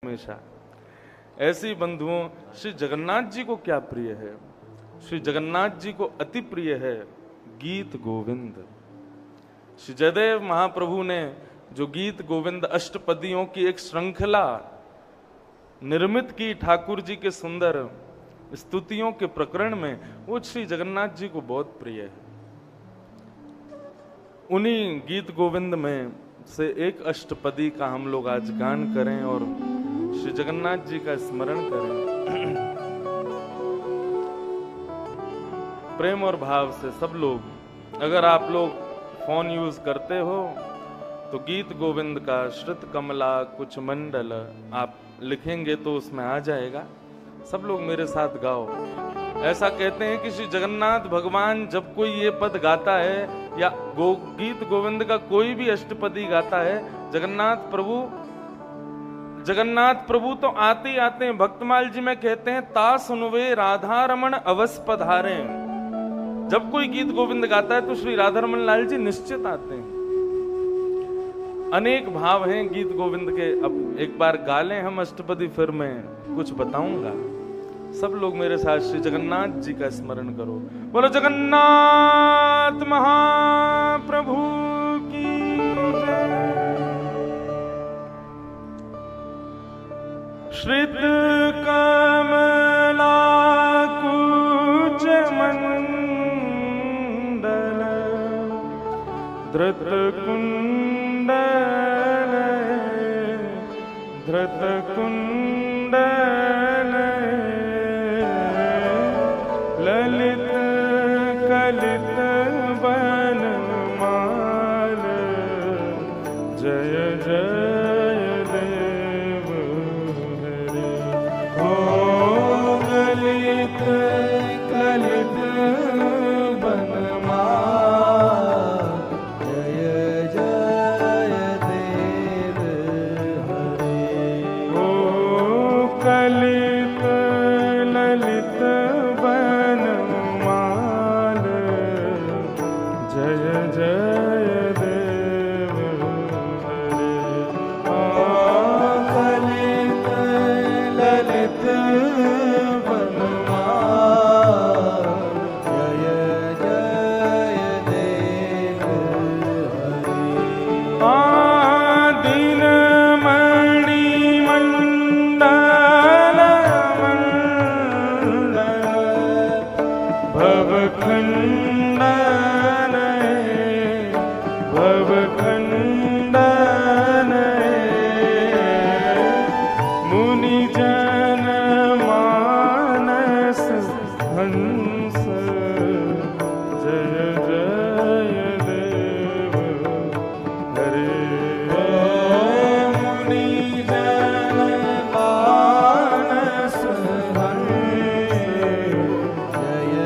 हमेशा। ऐसी बंधुओं श्री जगन्नाथ जी को क्या प्रिय है? श्री जगन्नाथ जी को अति प्रिय है गीत गोविंद। श्री जयदेव महाप्रभु ने जो गीत गोविंद अष्टपदियों की एक श्रृंखला निर्मित की ठाकुर जी के सुंदर स्तुतियों के प्रकरण में, वो श्री जगन्नाथ जी को बहुत प्रिय है। उन्हीं गीत गोविंद में से एक अष्टपदी का हम लोग आज गान करें और श्री जगन्नाथ जी का स्मरण करें। प्रेम और भाव से सब लोग, अगर आप लोग फोन यूज करते हो तो गीत गोविंद का श्रुत कमला कुछ मंडल आप लिखेंगे तो उसमें आ जाएगा। सब लोग मेरे साथ गाओ। ऐसा कहते हैं कि श्री जगन्नाथ भगवान जब कोई ये पद गाता है या गीत गोविंद का कोई भी अष्टपदी गाता है, जगन्नाथ प्रभु तो आते ही आते हैं। भक्तमाल जी में कहते हैं ता सुनवे राधा रमन अवस पधारे। जब कोई गीत गोविंद गाता है तो श्री राधा रमन लाल जी निश्चित आते हैं। अनेक भाव हैं गीत गोविंद के। अब एक बार गा लें हम अष्टपदी, फिर मैं कुछ बताऊंगा। सब लोग मेरे साथ श्री जगन्नाथ जी का स्मरण करो। बोलो जगन्नाथ महाप्रभु की जय। श्रित कमला कुच मंडल धृत कुंडल धृत कुंडल ललित कलित बनमाल जय जय देव हरे। हो ललित कलित बनमाल जय जय देव हरे। हो कलित ललित बनमाल जय जय देव हरे। कलित ललित बनमाल जय जय देव हरे। दिन मणि मंडल भवखंडन भवखंडन मुनि जन मानस हंस जय जय देव हरे। मुनि जन मानस हंस जय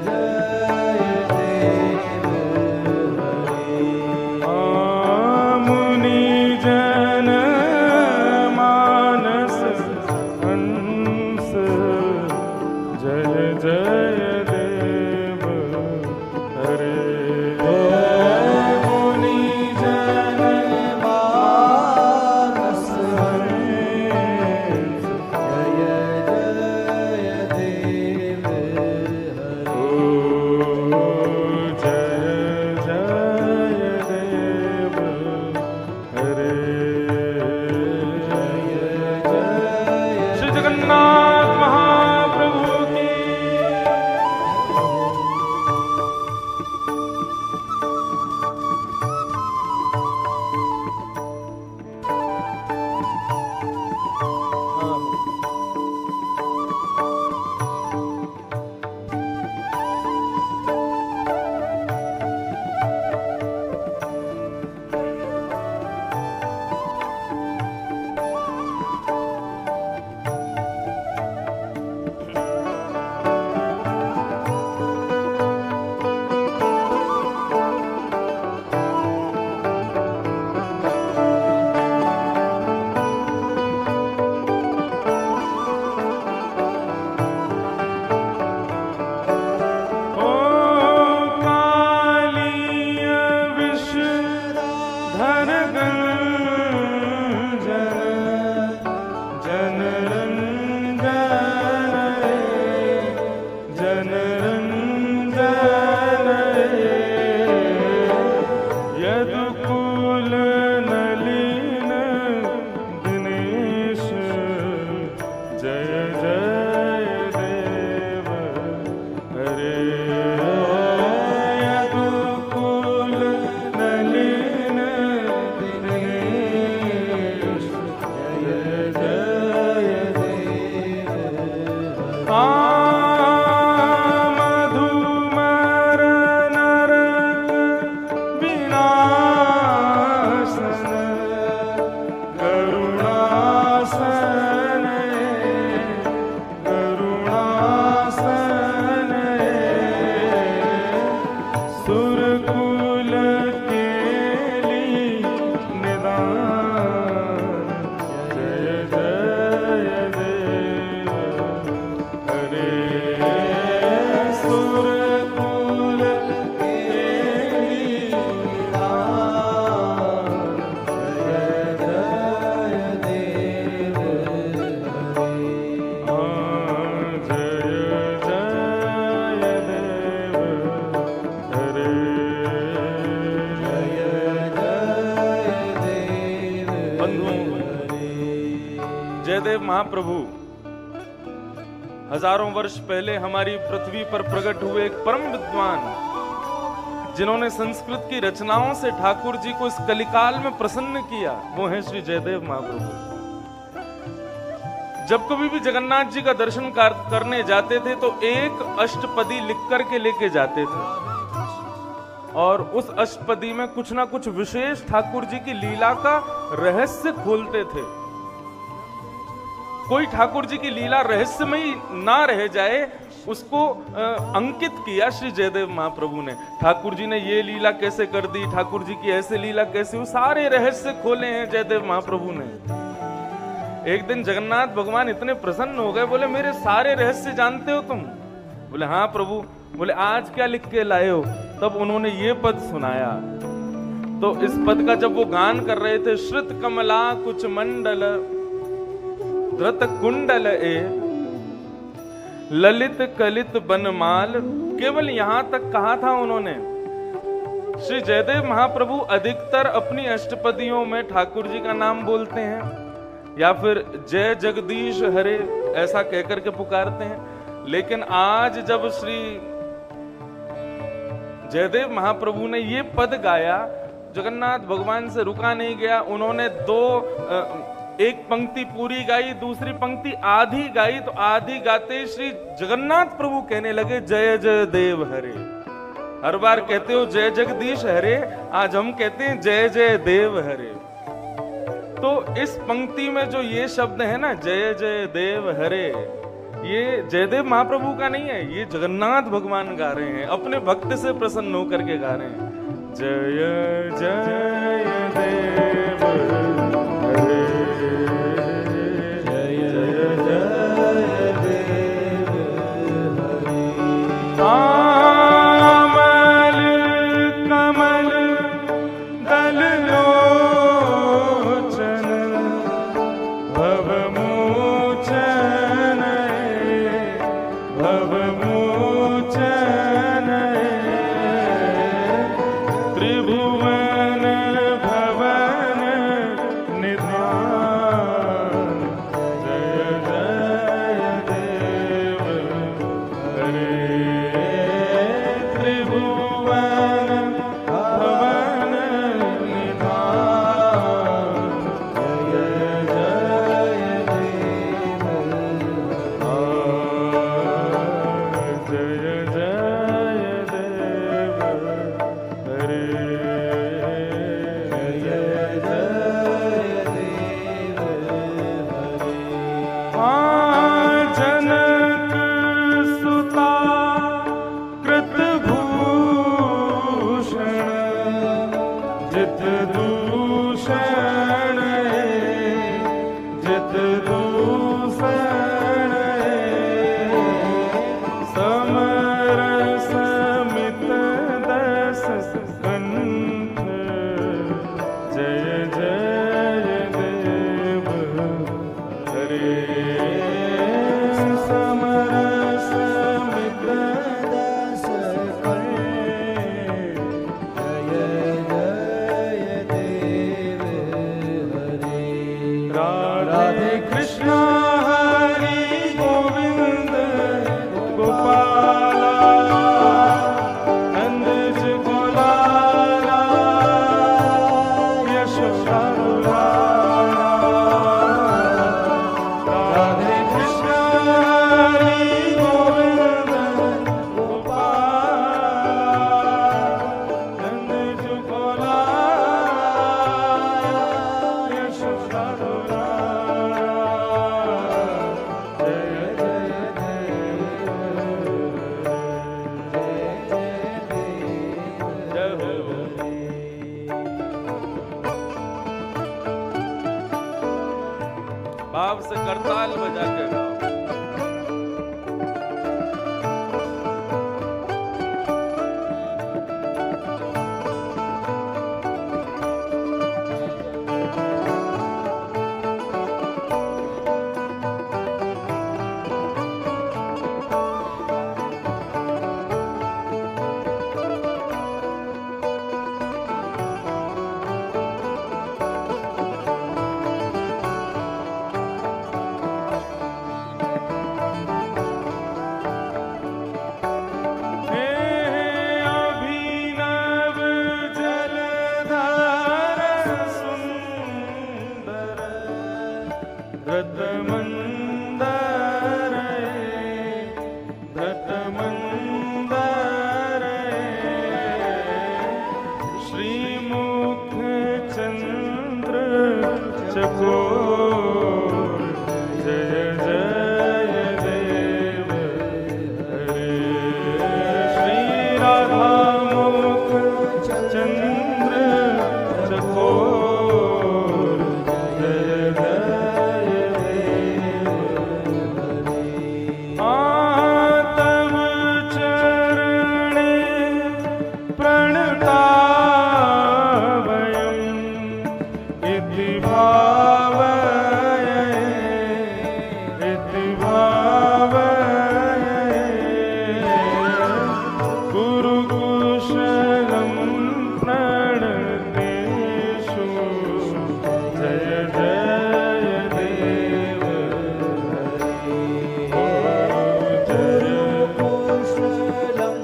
जय देव हरे। मुनि जन मानस जयदेव महाप्रभु हजारों वर्ष पहले हमारी पृथ्वी पर प्रकट हुए एक परम विद्वान, जिन्होंने संस्कृत की रचनाओं से ठाकुर जी को इस कलिकाल में प्रसन्न किया, वो है श्री जयदेव महाप्रभु। जब कभी भी जगन्नाथ जी का दर्शन करने जाते थे तो एक अष्टपदी लिख करके लेके जाते थे, और उस अष्टपदी में कुछ ना कुछ विशेष ठाकुर जी की लीला का रहस्य खोलते थे। कोई ठाकुर जी की लीला रहस्यमयी ना रह जाए, उसको अंकित किया श्री जयदेव महाप्रभु ने। ठाकुर जी ने ये लीला कैसे कर दी, ठाकुर जी की ऐसे लीला कैसे, वो सारे रहस्य खोले हैं जयदेव महाप्रभु ने। एक दिन जगन्नाथ भगवान इतने प्रसन्न हो गए, बोले मेरे सारे रहस्य जानते हो तुम? बोले हाँ प्रभु। बोले आज क्या लिख के लाए हो? तब उन्होंने ये पद सुनाया। तो इस पद का जब वो गान कर रहे थे, श्रुत कमला कुछ मंडल धृत कुंडल ए ललित कलित बनमाल, केवल यहां तक कहा था उन्होंने। श्री जयदेव महाप्रभु अधिकतर अपनी अष्टपदियों में ठाकुर जी का नाम बोलते हैं, या फिर जय जगदीश हरे ऐसा कहकर के पुकारते हैं। लेकिन आज जब श्री जयदेव महाप्रभु ने ये पद गाया, जगन्नाथ भगवान से रुका नहीं गया। उन्होंने एक पंक्ति पूरी गाई, दूसरी पंक्ति आधी गाई, तो आधी गाते श्री जगन्नाथ प्रभु कहने लगे जय जय देव हरे। हर बार कहते हो जय जगदीश हरे, आज हम कहते हैं जय जय देव हरे। तो इस पंक्ति में जो ये शब्द है ना, जय जय देव हरे, ये जयदेव महाप्रभु का नहीं है, ये जगन्नाथ भगवान गा रहे हैं, अपने भक्त से प्रसन्न होकर के गा रहे हैं। जय जय देव हरे, जय जय देव हरे। कमल दल भाव से करताल बजा के गाओ। श्रीमुख चंद्र चकोर जय जय देव हरे। श्री राधा मुख चंद्र चकोर जय जय देव हरे। तव चरणे प्रणतावयम् इति भावये गुरुकुशलं प्रणतेषु जय जय देव गुरुकुशलं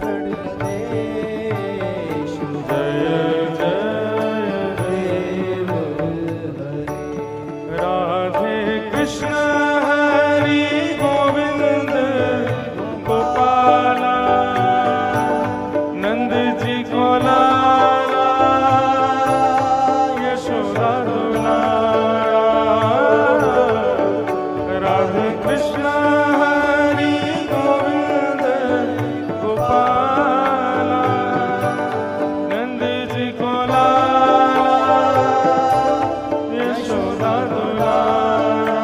प्रणतेषु जय जय देव राधे कृष्ण हरि गोविंद गोपाला नंद जी को लाला यशोदा दुलारा। राधे कृष्ण हरि गोविंद गोपाला नंद जी को लाला यशोदा दुलारा।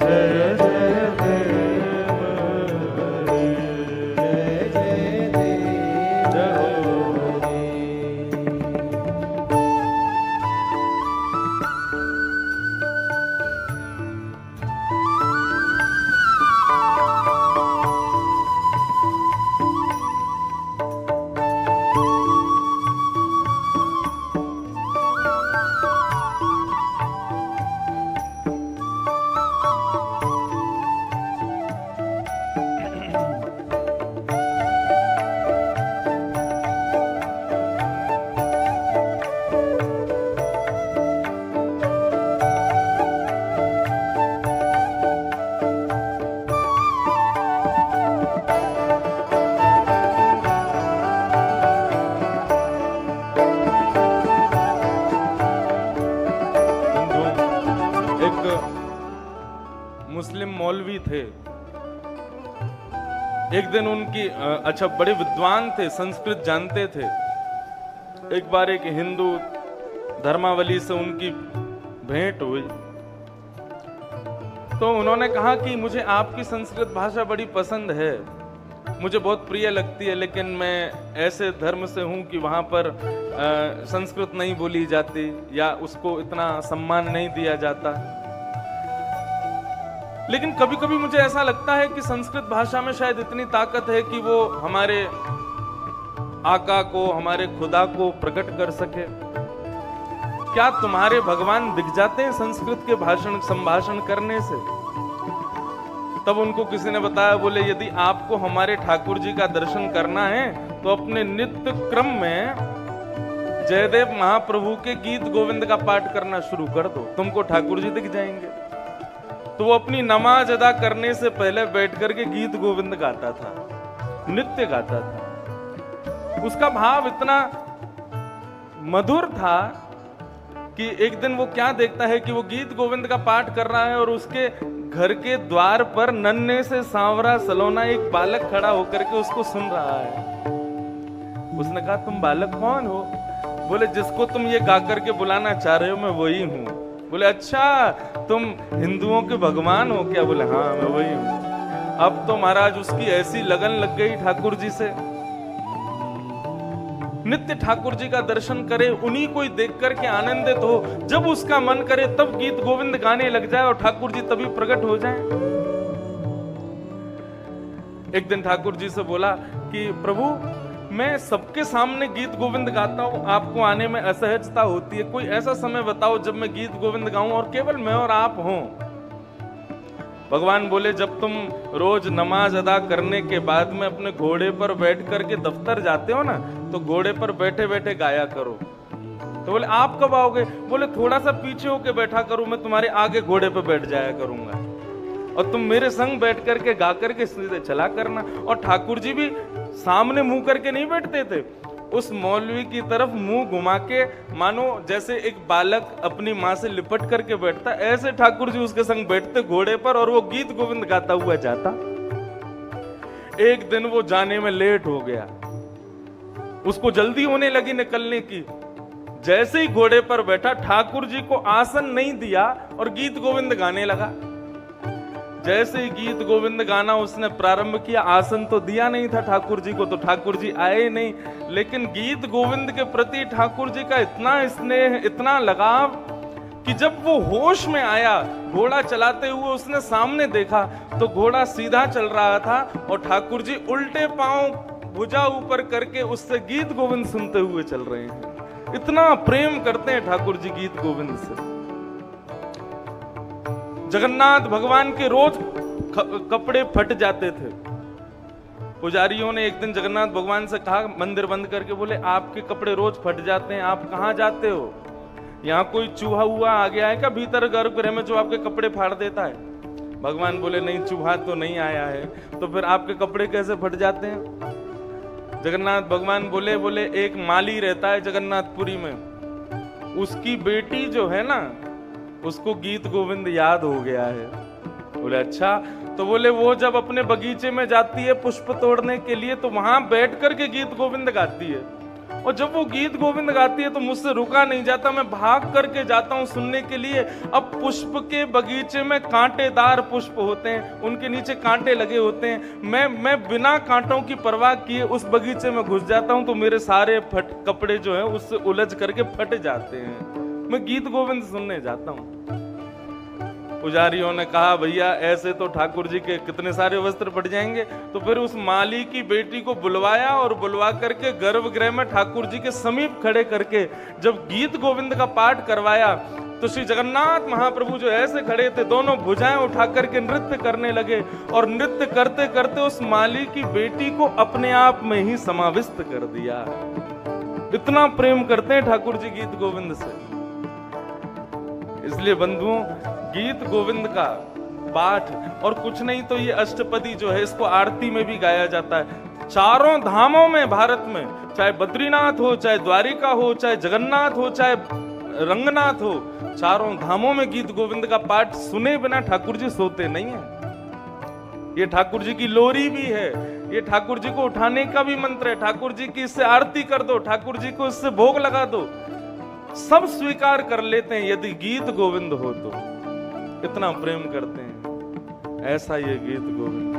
जय जय देव हरे। जय जय एक मुस्लिम मौलवी थे। एक दिन उनकी अच्छा बड़े विद्वान थे, संस्कृत जानते थे। एक बार एक हिंदू धर्मावली से उनकी भेंट हुई तो उन्होंने कहा कि मुझे आपकी संस्कृत भाषा बड़ी पसंद है, मुझे बहुत प्रिय लगती है, लेकिन मैं ऐसे धर्म से हूं कि वहां पर संस्कृत नहीं बोली जाती या उसको इतना सम्मान नहीं दिया जाता। लेकिन कभी कभी मुझे ऐसा लगता है कि संस्कृत भाषा में शायद इतनी ताकत है कि वो हमारे आका को, हमारे खुदा को प्रकट कर सके। क्या तुम्हारे भगवान दिख जाते हैं संस्कृत के संभाषण करने से? तब उनको किसी ने बताया, बोले यदि आपको हमारे ठाकुर जी का दर्शन करना है तो अपने नित्य क्रम में जयदेव महाप्रभु के गीत गोविंद का पाठ करना शुरू कर दो, तुमको ठाकुर जी दिख जाएंगे। तो वो अपनी नमाज अदा करने से पहले बैठ करके गीत गोविंद गाता था, नित्य गाता था। उसका भाव इतना मधुर था कि एक दिन वो क्या देखता है कि वो गीत गोविंद का पाठ कर रहा है और उसके घर के द्वार पर नन्हे से सांवरा सलोना एक बालक खड़ा होकर के उसको सुन रहा है। उसने कहा, तुम बालक कौन हो? बोले, जिसको तुम ये गा करके बुलाना चाह रहे हो मैं वही हूँ। बोले, अच्छा तुम हिंदुओं के भगवान हो क्या? बोले, हाँ मैं वही हूँ। अब तो महाराज उसकी ऐसी लगन लग गई ठाकुर जी से, नित्य ठाकुर जी का दर्शन करे, उन्हीं को ही देख करके आनंदित हो। जब उसका मन करे तब गीत गोविंद गाने लग जाए और ठाकुर जी तभी प्रकट हो जाए। एक दिन ठाकुर जी से बोला कि प्रभु मैं सबके सामने गीत गोविंद गाता हूँ, आपको आने में असहजता होती है, कोई ऐसा समय बताओ जब मैं गीत गोविंद गाऊं और केवल मैं और आप हों। भगवान बोले, जब तुम रोज नमाज अदा करने के बाद में अपने घोड़े पर बैठ करके दफ्तर जाते हो ना, तो घोड़े पर बैठे बैठे गाया करो। तो बोले आप कब आओगे? बोले थोड़ा सा पीछे होके बैठा करूं, मैं तुम्हारे आगे घोड़े पे बैठ जाया करूंगा और तुम मेरे संग बैठ करके गा करके सीधे चला करना। और ठाकुर जी भी सामने मुंह करके नहीं बैठते थे, उस मौलवी की तरफ मुंह घुमा के, मानो जैसे एक बालक अपनी माँ से लिपट करके बैठता, ऐसे ठाकुर जी उसके संग बैठते घोड़े पर और वो गीत गोविंद गाता हुआ जाता। एक दिन वो जाने में लेट हो गया, उसको जल्दी होने लगी निकलने की। जैसे ही घोड़े पर बैठा, ठाकुर जी को आसन नहीं दिया और गीत गोविंद गाने लगा। जैसे ही गीत गोविंद गाना उसने प्रारंभ किया, आसन तो दिया नहीं था ठाकुर जी को, तो ठाकुर जी आए नहीं। लेकिन गीत गोविंद के प्रति ठाकुर जी का इतना स्नेह, इतना लगाव कि जब वो होश में आया, घोड़ा चलाते हुए उसने सामने देखा तो घोड़ा सीधा चल रहा था और ठाकुर जी उल्टे पांव भुजा ऊपर करके उससे गीत गोविंद सुनते हुए चल रहे हैं। इतना प्रेम करते हैं ठाकुर जी गीत गोविंद से। जगन्नाथ भगवान के रोज कपड़े फट जाते थे। पुजारियों ने एक दिन जगन्नाथ भगवान से कहा, मंदिर बंद करके, बोले आपके कपड़े रोज फट जाते हैं, आप कहाँ जाते हो? यहाँ कोई चूहा हुआ आ गया है क्या भीतर गर्भगृह में जो आपके कपड़े फाड़ देता है? भगवान बोले नहीं, चूहा तो नहीं आया है, तो फिर आपके कपड़े कैसे फट जाते हैं? जगन्नाथ भगवान बोले एक माली रहता है जगन्नाथपुरी में, उसकी बेटी जो है ना, उसको गीत गोविंद याद हो गया है। बोले अच्छा, तो बोले वो जब अपने बगीचे में जाती है पुष्प तोड़ने के लिए तो वहां बैठ करके गीत गोविंद गाती है, और जब वो गीत गोविंद गाती है तो मुझसे रुका नहीं जाता, मैं भाग करके जाता हूँ सुनने के लिए। अब पुष्प के बगीचे में कांटेदार पुष्प होते हैं, उनके नीचे कांटे लगे होते हैं, मैं बिना कांटों की परवाह किए उस बगीचे में घुस जाता हूँ, तो मेरे सारे कपड़े जो है उससे उलझ करके फट जाते हैं। मैं गीत गोविंद सुनने जाता हूँ। पुजारियों ने कहा भैया ऐसे तो ठाकुर जी के कितने सारे वस्त्र फट जाएंगे। तो फिर उस माली की बेटी को बुलवाया और बुलवा करके गर्भगृह में ठाकुर जी के समीप खड़े करके जब गीत गोविंद का पाठ करवाया तो श्री जगन्नाथ महाप्रभु जो ऐसे खड़े थे, दोनों भुजाएं उठा करके नृत्य करने लगे और नृत्य करते करते उस माली की बेटी को अपने आप में ही समाविष्ट कर दिया। इतना प्रेम करते हैं ठाकुर जी गीत गोविंद से। इसलिए बंधुओं, गीत गोविंद का पाठ और कुछ नहीं तो ये अष्टपदी जो है इसको आरती में भी गाया जाता है। चारों धामों में भारत में, चाहे बद्रीनाथ हो, चाहे द्वारिका हो, चाहे जगन्नाथ हो, चाहे रंगनाथ हो, चारों धामों में गीत गोविंद का पाठ सुने बिना ठाकुर जी सोते नहीं है। ये ठाकुर जी की लोरी भी है, ये ठाकुर जी को उठाने का भी मंत्र है। ठाकुर जी की इससे आरती कर दो, ठाकुर जी को इससे भोग लगा दो, सब स्वीकार कर लेते हैं यदि गीत गोविंद हो तो। इतना प्रेम करते हैं, ऐसा ये गीत गोविंद।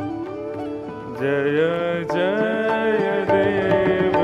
जय जय देव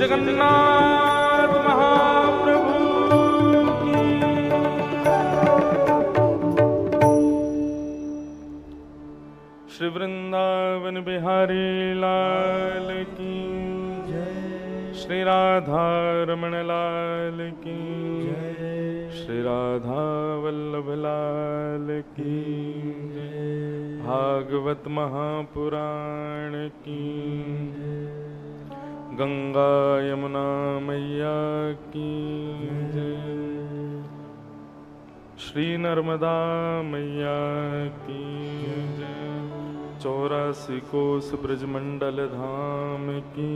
जगन्नाथ महाप्रभु की। श्री वृंदावन बिहारी लाल की जय, श्री राधा रमण लाल की जय, श्री राधा वल्लभ लाल की जय, भागवत महापुराण की गंगा यमुना मैया की जय, श्री नर्मदा मैया की जय, 84 कोस ब्रजमंडल धाम की,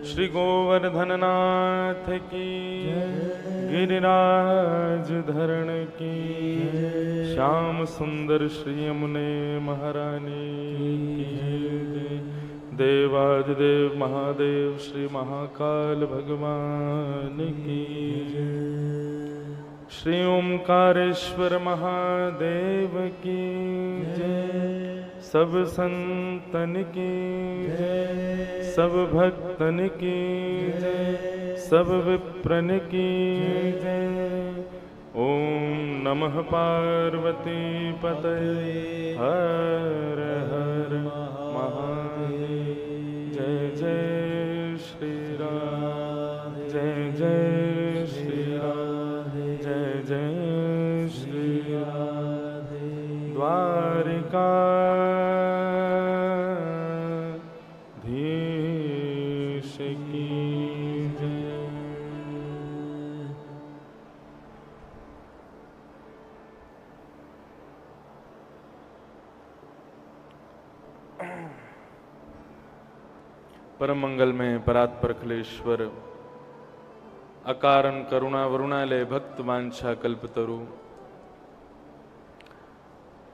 श्री गोवर्धन नाथ की, गिरिराज धरण की, श्याम सुंदर श्री यमुने महारानी की, देवादिदेव महादेव श्री महाकाल भगवान की, श्री ओंकारेश्वर महादेव की जय, सब संतन की जय, सब भक्तन की जय, सब विप्रन की जय। ओम नमः पार्वती पतये हर हर महादेव। जय जय श्री राम, जय जय श्री राम, जय जय श्री राम। द्वारिका धीश की जय। परम मंगल में परात्पर अखिलेश्वर अकारण करुणा वरुणालय भक्त वांछा कल्पतरु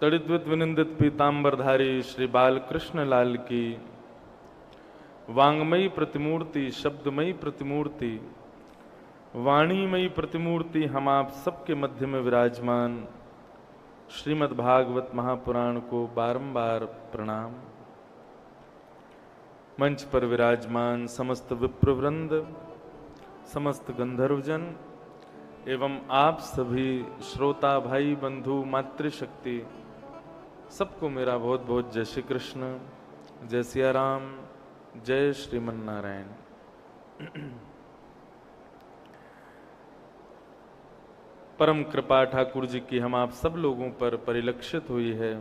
तड़िद्वित विनिंदित पीतांबरधारी श्री बालकृष्ण लाल की वांगमयी प्रतिमूर्ति, शब्दमयी प्रतिमूर्ति, वाणीमयी प्रतिमूर्ति हम आप सबके मध्य में विराजमान श्रीमद् भागवत महापुराण को बारंबार प्रणाम। मंच पर विराजमान समस्त विप्रवृंद, समस्त गंधर्वजन एवं आप सभी श्रोता भाई बंधु मातृशक्ति, सबको मेरा बहुत बहुत जय श्री कृष्ण, जय सिया राम, जय श्रीमन नारायण। परम कृपा ठाकुर जी की हम आप सब लोगों पर परिलक्षित हुई है,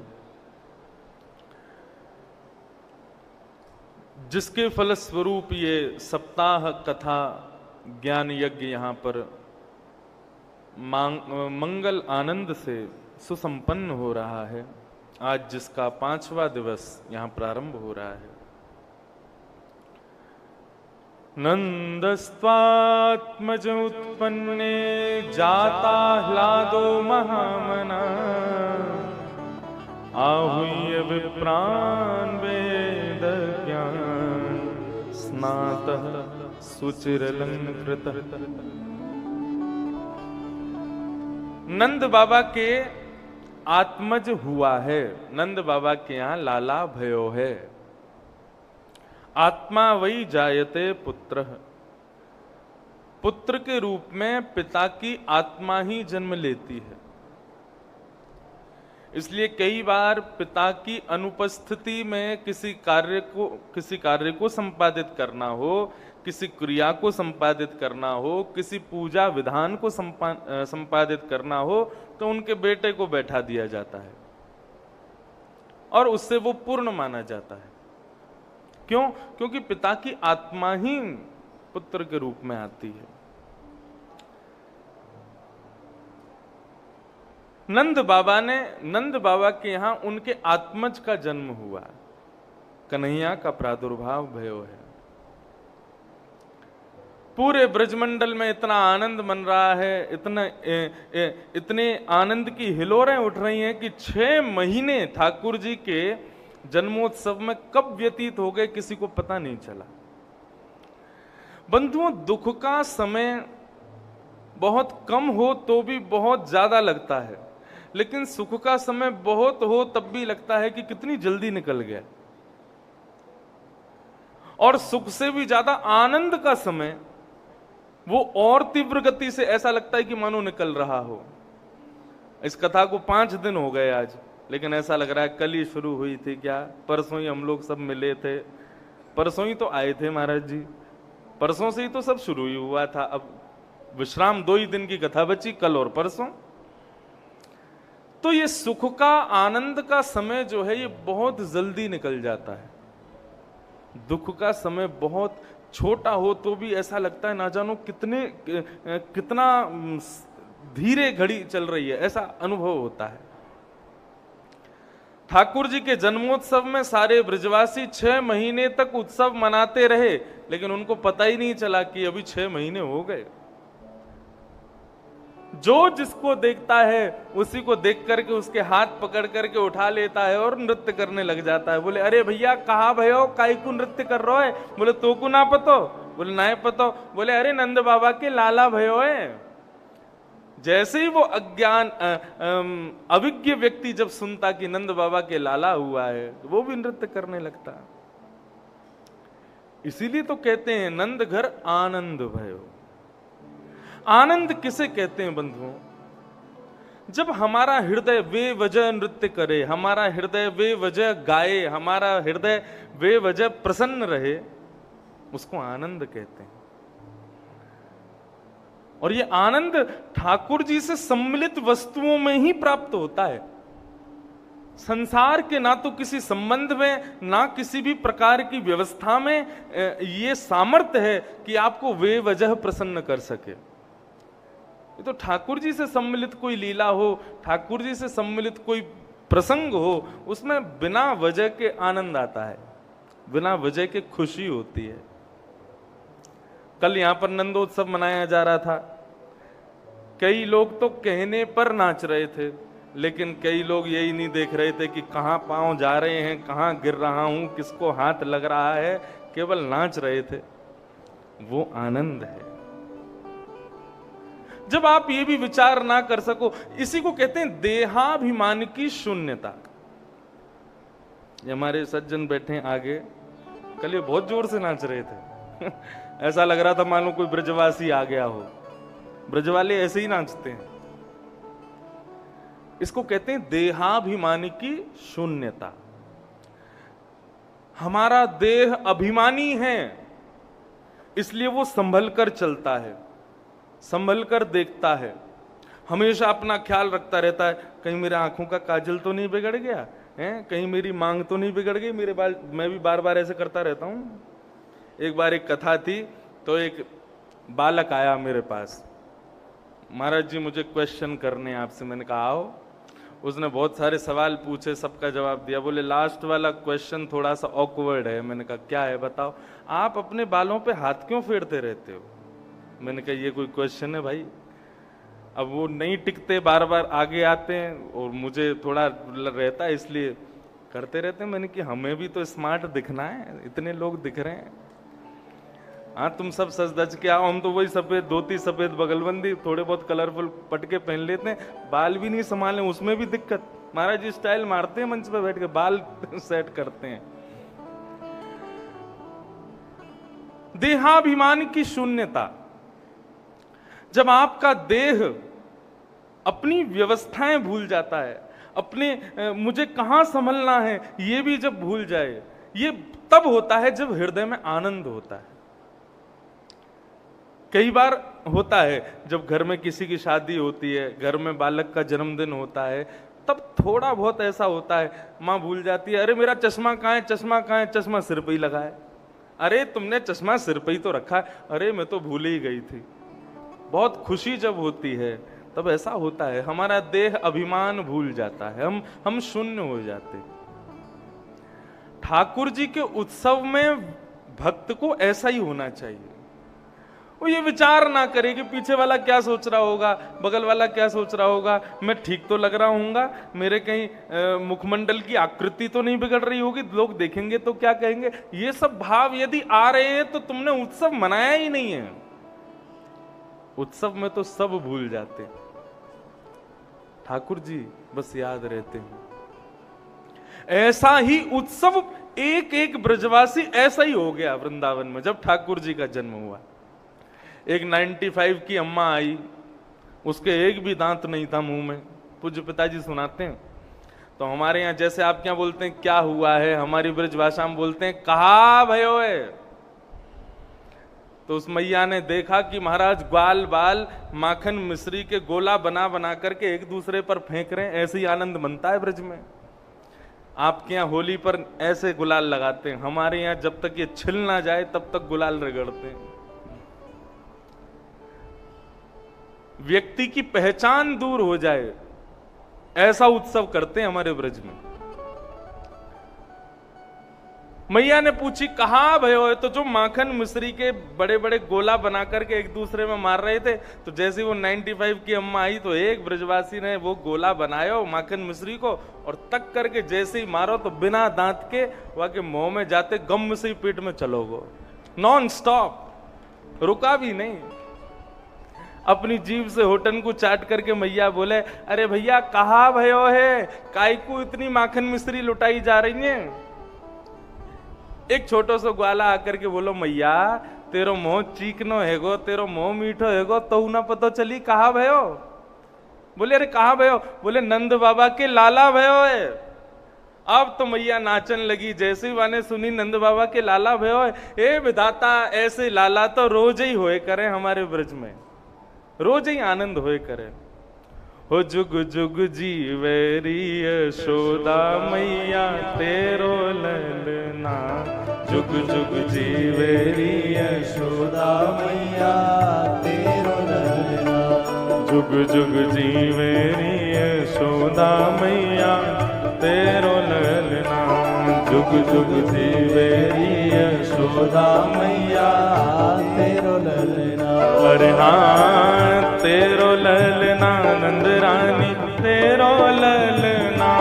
जिसके फलस्वरूप ये सप्ताह कथा ज्ञान यज्ञ यहाँ पर मंगल आनंद से सुसंपन्न हो रहा है। आज जिसका 5वां दिवस यहाँ प्रारंभ हो रहा है। नंदस्त्वात्मज उत्पन्ने जाता ह्लादो महामना, आहूय विप्रान वेद ज्ञान स्नातः सुचिरलंकृत। नंद बाबा के आत्मज हुआ है, नंद बाबा के यहाँ लाला भयो है। आत्मा वही जायते पुत्र, पुत्र के रूप में पिता की आत्मा ही जन्म लेती है। इसलिए कई बार पिता की अनुपस्थिति में किसी कार्य को संपादित करना हो, किसी क्रिया को संपादित करना हो, किसी पूजा विधान को संपादित करना हो, तो उनके बेटे को बैठा दिया जाता है और उससे वो पूर्ण माना जाता है। क्यों? क्योंकि पिता की आत्मा ही पुत्र के रूप में आती है। नंद बाबा के यहां उनके आत्मज का जन्म हुआ, कन्हैया का प्रादुर्भाव भयो है। पूरे ब्रजमंडल में इतना आनंद मन रहा है, इतने आनंद की हिलोरें उठ रही हैं कि 6 महीने ठाकुर जी के जन्मोत्सव में कब व्यतीत हो गए किसी को पता नहीं चला। बंधुओं, दुख का समय बहुत कम हो तो भी बहुत ज्यादा लगता है, लेकिन सुख का समय बहुत हो तब भी लगता है कि कितनी जल्दी निकल गया। और सुख से भी ज्यादा आनंद का समय वो और तीव्र गति से ऐसा लगता है कि मानो निकल रहा हो। इस कथा को 5 दिन हो गए आज, लेकिन ऐसा लग रहा है कल ही शुरू हुई थी क्या, परसों ही हम लोग सब मिले थे, परसों ही तो आए थे महाराज जी, परसों से ही तो सब शुरू ही हुआ था। अब विश्राम 2 ही दिन की कथा बची, कल और परसों। तो ये सुख का, आनंद का समय जो है ये बहुत जल्दी निकल जाता है। दुख का समय बहुत छोटा हो तो भी ऐसा लगता है ना जानो कितना धीरे घड़ी चल रही है, ऐसा अनुभव होता है। ठाकुर जी के जन्मोत्सव में सारे ब्रजवासी 6 महीने तक उत्सव मनाते रहे, लेकिन उनको पता ही नहीं चला कि अभी 6 महीने हो गए। जो जिसको देखता है उसी को देख करके उसके हाथ पकड़ करके उठा लेता है और नृत्य करने लग जाता है। बोले अरे भैया कहाँ भयो, काई को नृत्य कर रहे है? बोले तो को ना पतो? बोले ना पतो। बोले अरे नंद बाबा के लाला भयो है। जैसे ही वो अज्ञान अविज्ञ व्यक्ति जब सुनता कि नंद बाबा के लाला हुआ है, वो भी नृत्य करने लगता। इसीलिए तो कहते हैं नंद घर आनंद भयो। आनंद किसे कहते हैं बंधुओं? जब हमारा हृदय बेवजह नृत्य करे, हमारा हृदय बेवजह गाए, हमारा हृदय बेवजह प्रसन्न रहे, उसको आनंद कहते हैं। और ये आनंद ठाकुर जी से सम्मिलित वस्तुओं में ही प्राप्त होता है। संसार के ना तो किसी संबंध में, ना किसी भी प्रकार की व्यवस्था में ये सामर्थ्य है कि आपको बेवजह प्रसन्न कर सके। ये तो ठाकुर जी से सम्मिलित कोई लीला हो, ठाकुर जी से सम्मिलित कोई प्रसंग हो, उसमें बिना वजह के आनंद आता है, बिना वजह के खुशी होती है। कल यहां पर नंदोत्सव मनाया जा रहा था। कई लोग तो कहने पर नाच रहे थे, लेकिन कई लोग यही नहीं देख रहे थे कि कहां पांव जा रहे हैं, कहां गिर रहा हूं, किसको हाथ लग रहा है, केवल नाच रहे थे। वो आनंद है। जब आप ये भी विचार ना कर सको, इसी को कहते हैं देहाभिमान की शून्यता। ये हमारे सज्जन बैठे हैं आगे, कल ये बहुत जोर से नाच रहे थे ऐसा लग रहा था मानो कोई ब्रजवासी आ गया हो। ब्रजवाले ऐसे ही नाचते हैं। इसको कहते हैं देहाभिमान की शून्यता। हमारा देह अभिमानी है, इसलिए वो संभल कर चलता है, संभल कर देखता है, हमेशा अपना ख्याल रखता रहता है, कहीं मेरे आंखों का काजल तो नहीं बिगड़ गया है, कहीं मेरी मांग तो नहीं बिगड़ गई, मेरे बाल। मैं भी बार बार ऐसे करता रहता हूं। एक बार एक कथा थी, तो एक बालक आया मेरे पास, महाराज जी मुझे क्वेश्चन करने आपसे। मैंने कहा आओ। उसने बहुत सारे सवाल पूछे, सबका जवाब दिया। बोले लास्ट वाला क्वेश्चन थोड़ा सा ऑकवर्ड है। मैंने कहा क्या है बताओ। आप अपने बालों पे हाथ क्यों फेरते रहते हो? मैंने कहा ये कोई क्वेश्चन है भाई? अब वो नहीं टिकते, बार बार आगे आते हैं और मुझे थोड़ा रहता है, इसलिए करते रहते हैं। मैंने कि हमें भी तो स्मार्ट दिखना है, इतने लोग दिख रहे हैं। हाँ तुम सब सज धज के आओ, हम तो वही सफेद धोती, सफेद बगलबंदी, थोड़े बहुत कलरफुल पटके पहन लेते हैं, बाल भी नहीं संभाले, उसमें भी दिक्कत। महाराज जी स्टाइल मारते हैं मंच पे बैठ के, बाल सेट करते हैं। देहाभिमान की शून्यता। जब आपका देह अपनी व्यवस्थाएं भूल जाता है, अपने मुझे कहां संभलना है ये भी जब भूल जाए, ये तब होता है जब हृदय में आनंद होता है। कई बार होता है जब घर में किसी की शादी होती है, घर में बालक का जन्मदिन होता है, तब थोड़ा बहुत ऐसा होता है, माँ भूल जाती है, अरे मेरा चश्मा कहाँ है, चश्मा कहाँ है, चश्मा सिर पे ही लगा है। अरे तुमने चश्मा सिर पे ही तो रखा है, अरे मैं तो भूल ही गई थी। बहुत खुशी जब होती है तब ऐसा होता है, हमारा देह अभिमान भूल जाता है, हम शून्य हो जाते। ठाकुर जी के उत्सव में भक्त को ऐसा ही होना चाहिए। वो ये विचार ना करे कि पीछे वाला क्या सोच रहा होगा, बगल वाला क्या सोच रहा होगा, मैं ठीक तो लग रहा हूँगा, मेरे कहीं मुखमंडल की आकृति तो नहीं बिगड़ रही होगी, लोग देखेंगे तो क्या कहेंगे। ये सब भाव यदि आ रहे हैं तो तुमने उत्सव मनाया ही नहीं है। उत्सव में तो सब भूल जाते, ठाकुर जी बस याद रहते हैं। ऐसा ही उत्सव एक एक ब्रजवासी ऐसा ही हो गया वृंदावन में जब ठाकुर जी का जन्म हुआ। एक 95 की अम्मा आई, उसके एक भी दांत नहीं था मुंह में। पूज्य पिताजी सुनाते हैं, तो हमारे यहाँ जैसे आप क्या बोलते हैं क्या हुआ है, हमारी ब्रजभाषा में बोलते हैं कहा भयो है। तो उस मैया ने देखा कि महाराज ग्वाल बाल माखन मिश्री के गोला बना बना करके एक दूसरे पर फेंक रहे हैं। ऐसे ही आनंद मनता है ब्रज में। आपके यहाँ होली पर ऐसे गुलाल लगाते हैं, हमारे यहाँ जब तक ये छिल ना जाए तब तक गुलाल रगड़ते हैं। व्यक्ति की पहचान दूर हो जाए ऐसा उत्सव करते हैं हमारे ब्रज में। मैया ने पूछी कहां भयो है, तो जो माखन मिश्री के बड़े बड़े गोला बना करके एक दूसरे में मार रहे थे, तो जैसे वो 95 की अम्मा आई तो एक ब्रजवासी ने वो गोला बनाया माखन मिश्री को और तक करके जैसे ही मारो तो बिना दांत के वहां के मुंह में जाते गम से ही पेट में चलोगो, नॉन स्टॉप, रुका भी नहीं। अपनी जीभ से होटन को चाट करके मैया बोले अरे भैया कहा भयो है, काय को इतनी माखन मिश्री लुटाई जा रही है। एक छोटो सो ग्वाला आकर के बोलो मैया तेरो मुंह चीकनो हैगो, तेरो मुंह मीठो हैगो, तो ना पता चली कहा भयो। बोले अरे कहा भयो, बोले नंद बाबा के लाला भयो है। अब तो मैया नाचन लगी, जैसे ही वाने सुनी नंद बाबा के लाला भयो है। ए विधाता ऐसे लाला तो रोज ही होए करे हमारे ब्रज में, रोज ही आनंद होए करे। हो जुग जुग जीवेरी यशोदा मैया तेरो ललना, जुग जुग जीवेरी यशोदा मैया तेरो ललना, जुग जुग जीवेरी यशोदा मैया तेरो ललना, जुग जुग जीवेरी यशोदा मैया तेरो ललना। अरे हाँ तेरो ललना नंद रानी तेरो ललना,